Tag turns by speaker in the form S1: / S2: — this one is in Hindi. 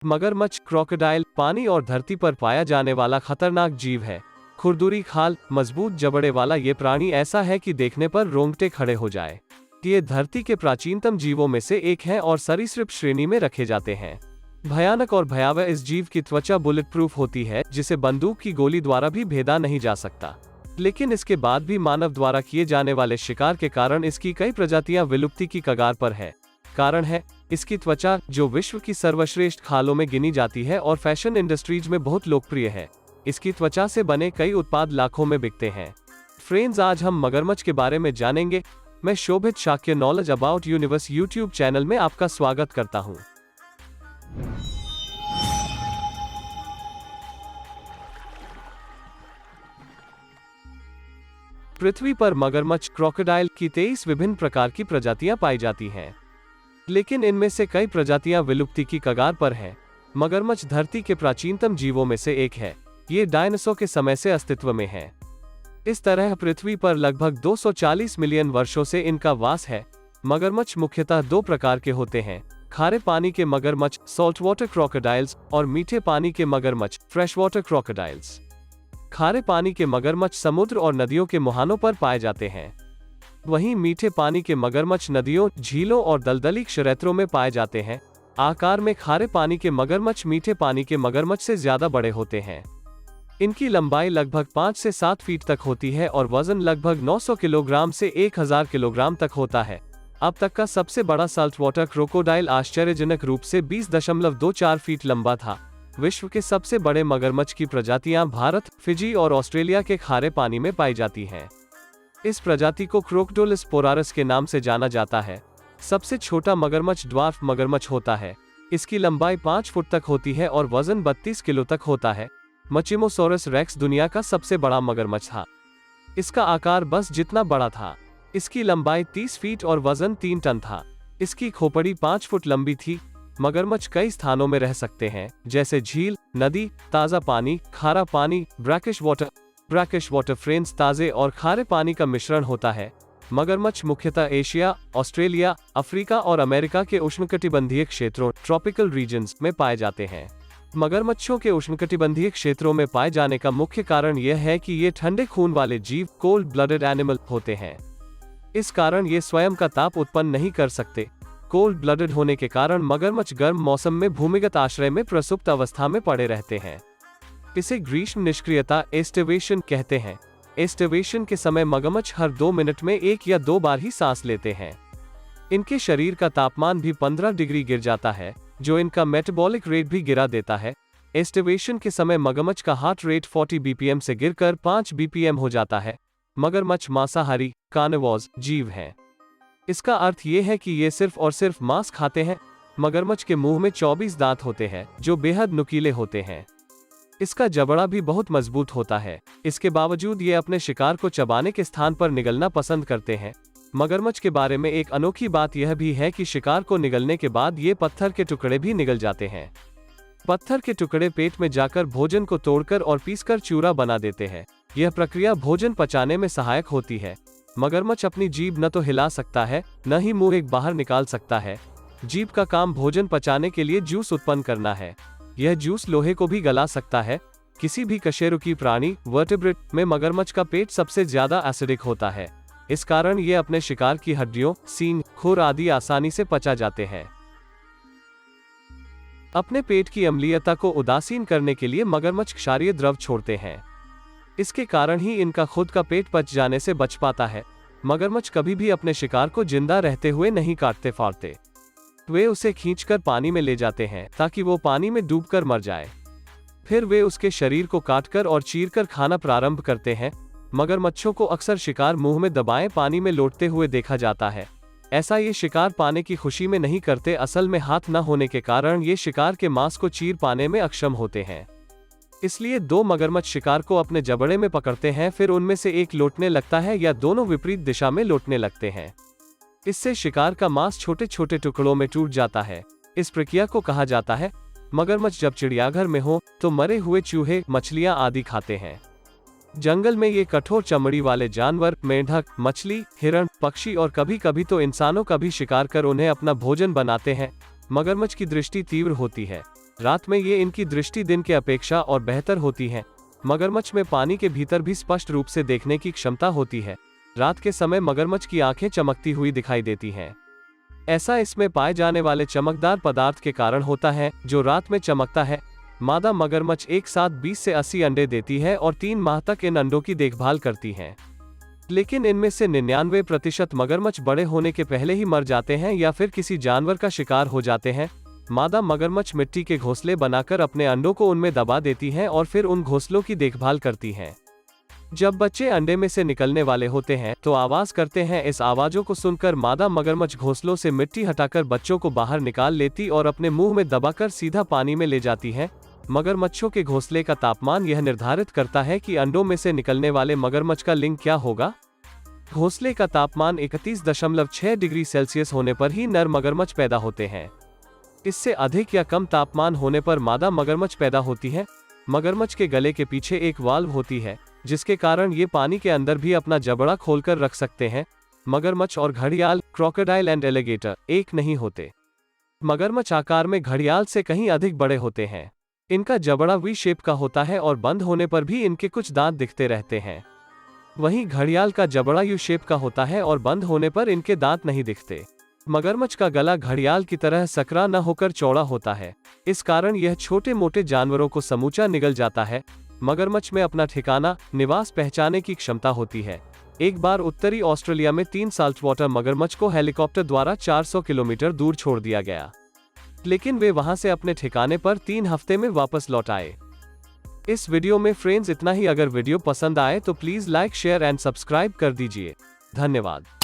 S1: मगरमच्छ क्रोकोडाइल पानी और धरती पर पाया जाने वाला खतरनाक जीव है। खुरदुरी खाल, मजबूत जबड़े वाला ये प्राणी ऐसा है कि देखने पर रोंगटे खड़े हो जाए। ये धरती के प्राचीनतम जीवों में से एक है और सरीसृप श्रेणी में रखे जाते हैं। भयानक और भयावह इस जीव की त्वचा बुलेट प्रूफ होती है, जिसे बंदूक की गोली द्वारा भी भेदा नहीं जा सकता। लेकिन इसके बाद भी मानव द्वारा किए जाने वाले शिकार के कारण इसकी कई प्रजातियां विलुप्ति की कगार पर है। कारण है इसकी त्वचा, जो विश्व की सर्वश्रेष्ठ खालों में गिनी जाती है और फैशन इंडस्ट्रीज में बहुत लोकप्रिय है। इसकी त्वचा से बने कई उत्पाद लाखों में बिकते हैं। फ्रेंड्स, आज हम मगरमच्छ के बारे में जानेंगे। मैं Shobhit Shakya knowledge about universe YouTube channel में आपका स्वागत करता हूं। पृथ्वी पर मगरमच्छ क्रोकोडाइल की 23 विभिन्न प्रकार की प्रजातियां पाई जाती हैं, लेकिन इनमें से कई प्रजातियां विलुप्ति की कगार पर हैं। मगरमच्छ धरती के प्राचीनतम जीवों में से एक है। ये डायनासोर के समय से अस्तित्व में है। इस तरह पृथ्वी पर लगभग 240 मिलियन वर्षों से इनका वास है। मगरमच्छ मुख्यतः दो प्रकार के होते हैं: खारे पानी के मगरमच्छ सॉल्ट वाटर क्रोकोडाइल्स और मीठे पानी के मगरमच्छ फ्रेश वाटर क्रोकोडाइल्स। खारे पानी के मगरमच्छ समुद्र और नदियों के मुहानों पर पाए जाते हैं, वहीं मीठे पानी के मगरमच्छ नदियों, झीलों और दलदली क्षेत्रों में पाए जाते हैं। आकार में खारे पानी के मगरमच्छ मीठे पानी के मगरमच्छ से ज्यादा बड़े होते हैं। इनकी लंबाई लगभग 5 से 7 फीट तक होती है और वजन लगभग 900 किलोग्राम से 1000 किलोग्राम तक होता है। अब तक का सबसे बड़ा साल्ट वाटर क्रोकोडाइल आश्चर्यजनक रूप से 20.24 फीट लंबा था। विश्व के सबसे बड़े मगरमच्छ की प्रजातियां भारत, फिजी और ऑस्ट्रेलिया के खारे पानी में पाई जाती हैं। इस प्रजाति को क्रोकोडोलस पोरारस के नाम से जाना जाता है। सबसे छोटा मगरमच्छ ड्वार्फ मगरमच्छ होता है। इसकी लंबाई 5 फुट तक होती है और वजन 32 किलो तक होता है। मचिमोसोरस रेक्स दुनिया का सबसे बड़ा मगरमच्छ था। इसका आकार बस जितना बड़ा था। इसकी लंबाई 30 फीट और वजन 3 टन था। इसकी खोपड़ी 5 फुट लंबी थी। मगरमच्छ कई स्थानों में रह सकते हैं, जैसे झील, नदी, ताज़ा पानी, खारा पानी, ब्रैकिश वाटर फ्रेम्स ताज़े और खारे पानी का मिश्रण होता है। मगरमच्छ मुख्यतः एशिया, ऑस्ट्रेलिया, अफ्रीका और अमेरिका के उष्णकटिबंधीय क्षेत्रों ट्रॉपिकल रीजन्स में पाए जाते हैं। मगरमच्छों के उष्णकटिबंधीय क्षेत्रों में पाए जाने का मुख्य कारण यह है कि ये ठंडे खून वाले जीव, कोल्ड ब्लडेड एनिमल होते हैं। इस कारण ये स्वयं का ताप उत्पन्न नहीं कर सकते। कोल्ड ब्लडेड होने के कारण मगरमच्छ गर्म मौसम में भूमिगत आश्रय में प्रसुप्त अवस्था में पड़े रहते हैं। इसे ग्रीष्म निष्क्रियता एस्टिवेशन कहते हैं। एस्टिवेशन के समय मगरमच्छ हर 2 मिनट में 1 या 2 बार ही सांस लेते हैं। इनके शरीर का तापमान भी 15 डिग्री गिर जाता है, जो इनका मेटाबॉलिक रेट भी गिरा देता है। एस्टिवेशन के समय मगरमच्छ का हार्ट रेट 40 बीपीएम से गिरकर 5 बीपीएम हो जाता है। मगरमच्छ मांसाहारी कार्निवोरस जीव हैं। इसका अर्थ ये है कि ये सिर्फ और सिर्फ मांस खाते हैं। मगरमच्छ के मुंह में 24 दांत होते हैं, जो बेहद नुकीले होते हैं। इसका जबड़ा भी बहुत मजबूत होता है। इसके बावजूद ये अपने शिकार को चबाने के स्थान पर निगलना पसंद करते हैं। मगरमच्छ के बारे में एक अनोखी बात यह भी है कि शिकार को निगलने के बाद ये पत्थर के टुकड़े भी निगल जाते हैं। पत्थर के टुकड़े पेट में जाकर भोजन को तोड़कर और पीसकर चूरा बना देते हैं। यह प्रक्रिया भोजन पचाने में सहायक होती है। मगरमच्छ अपनी जीभ न तो हिला सकता है, न ही मुंह एक बाहर निकाल सकता है। जीभ का काम भोजन पचाने के लिए जूस उत्पन्न करना है। यह जूस लोहे को भी गला सकता है। किसी भी कशेरुकी प्राणी वर्टेब्रेट में मगरमच्छ का पेट सबसे ज्यादा एसिडिक होता है। इस कारण ये अपने शिकार की हड्डियों, सींग, खुर आदि आसानी से पचा जाते हैं। अपने पेट की अम्लीयता को उदासीन करने के लिए मगरमच्छ क्षारीय द्रव छोड़ते हैं। इसके कारण ही इनका खुद का पेट पच जाने से बच पाता है। मगरमच्छ कभी भी अपने शिकार को जिंदा रहते हुए नहीं काटते फाड़ते। वे उसे खींचकर पानी में ले जाते हैं ताकि वो पानी में डूबकर मर जाए। फिर वे उसके शरीर को काटकर और चीरकर खाना प्रारंभ करते हैं। मगरमच्छों को अक्सर शिकार मुंह में दबाए पानी में लौटते हुए देखा जाता है। ऐसा ये शिकार पाने की खुशी में नहीं करते। असल में हाथ न होने के कारण ये शिकार के मांस को चीर पाने में अक्षम होते हैं। इसलिए 2 मगरमच्छ शिकार को अपने जबड़े में पकड़ते हैं, फिर उनमें से एक लौटने लगता है या दोनों विपरीत दिशा में लौटने लगते हैं। इससे शिकार का मांस छोटे छोटे टुकड़ों में टूट जाता है। इस प्रक्रिया को कहा जाता है। मगरमच्छ जब चिड़ियाघर में हो तो मरे हुए चूहे, मछलियां आदि खाते हैं। जंगल में ये कठोर चमड़ी वाले जानवर, मेंढक, मछली, हिरण, पक्षी और कभी कभी तो इंसानों का भी शिकार कर उन्हें अपना भोजन बनाते हैं। मगरमच्छ की दृष्टि तीव्र होती है। रात में ये इनकी दृष्टि दिन के अपेक्षा और बेहतर होती है। मगरमच्छ में पानी के भीतर भी स्पष्ट रूप से देखने की क्षमता होती है। रात के समय मगरमच्छ की आंखें चमकती हुई दिखाई देती हैं। ऐसा इसमें पाए जाने वाले चमकदार पदार्थ के कारण होता है, जो रात में चमकता है। मादा मगरमच्छ एक साथ 20 से 80 अंडे देती है और 3 माह तक इन अंडों की देखभाल करती हैं। लेकिन इनमें से 99% मगरमच्छ बड़े होने के पहले ही मर जाते हैं या फिर किसी जानवर का शिकार हो जाते हैं। मादा मगरमच्छ मिट्टी के घोंसले बनाकर अपने अंडों को उनमें दबा देती हैं और फिर उन घोंसलों की देखभाल करती हैं। जब बच्चे अंडे में से निकलने वाले होते हैं तो आवाज करते हैं। इस आवाजों को सुनकर मादा मगरमच्छ घोंसलों से मिट्टी हटाकर बच्चों को बाहर निकाल लेती और अपने मुंह में दबाकर सीधा पानी में ले जाती है। मगरमच्छों के घोंसले का तापमान यह निर्धारित करता है कि अंडों में से निकलने वाले मगरमच्छ का लिंग क्या होगा। घोंसले का तापमान 31.6 डिग्री सेल्सियस होने पर ही नर मगरमच्छ पैदा होते हैं। इससे अधिक या कम तापमान होने पर मादा मगरमच्छ पैदा होती है। मगरमच्छ के गले के पीछे एक वाल्व होती है, जिसके कारण ये पानी के अंदर भी अपना जबड़ा खोलकर रख सकते हैं। मगरमच्छ और घड़ियाल, क्रोकोडाइल एंड एलिगेटर, एक नहीं होते। मगरमच्छ आकार में घड़ियाल से कहीं अधिक बड़े होते हैं। इनका जबड़ा वी शेप का होता है और बंद होने पर भी इनके कुछ दांत दिखते रहते हैं। वहीं घड़ियाल का जबड़ा यू शेप का होता है और बंद होने पर इनके दांत नहीं दिखते। मगरमच्छ का गला घड़ियाल की तरह सकरा न होकर चौड़ा होता है। इस कारण यह छोटे मोटे जानवरों को समूचा निगल जाता है। मगरमच्छ में अपना ठिकाना, निवास पहचानने की क्षमता होती है। एक बार उत्तरी ऑस्ट्रेलिया में 3 साल्टवाटर मगरमच्छ को हेलीकॉप्टर द्वारा 400 किलोमीटर दूर छोड़ दिया गया, लेकिन वे वहां से अपने ठिकाने पर 3 हफ्ते में वापस लौट आए। इस वीडियो में फ्रेंड्स इतना ही। अगर वीडियो पसंद आए तो please like, share and subscribe कर दीजिए। धन्यवाद।